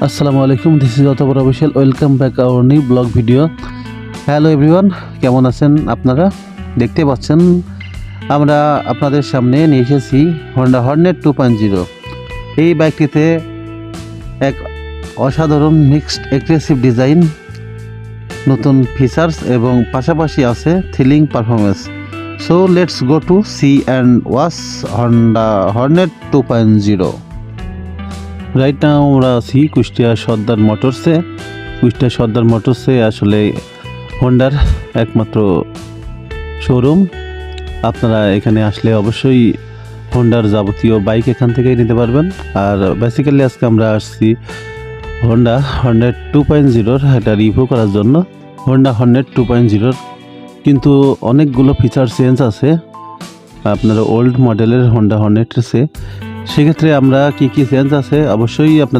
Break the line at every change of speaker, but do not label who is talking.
আসসালামু আলাইকুম, this is অতপর official. Welcome back our new blog video. Hello everyone, কেমন আছেন আপনারা? দেখতে পাচ্ছেন আমরা আপনাদের সামনে নিয়ে এসেছি হন্ডা হর্নেট 2.0। এই বাইকটিতে এক অসাধারণ মিক্সড এগ্রেসিভ ডিজাইন, নতুন ফিচার্স এবং পাশাপাশি আছে thrilling performance. So let's go to see and watch Honda Hornet 2.0। Right now আমরা আছি কুষ্টিয়া সর্দার মোটরসে। কুষ্টিয়া সর্দার মোটরসে আসলে হন্ডার একমাত্র শোরুম। আপনারা এখানে আসলে অবশ্যই হন্ডার যাবতীয় বাইক এখান থেকেই নিতে পারবেন। আর বেসিক্যালি আজকে আমরা আসছি হন্ডা হর্নেট 2.0 একটা রিভিউ করার জন্য। হন্ডা হর্নেট 2.0 কিন্তু অনেকগুলো ফিচার চেঞ্জ আছে আপনার ওল্ড মডেলের হন্ডা হর্নেটের চেয়ে। সেক্ষেত্রে আমরা কি চেঞ্জ আছে অবশ্যই আপনাদের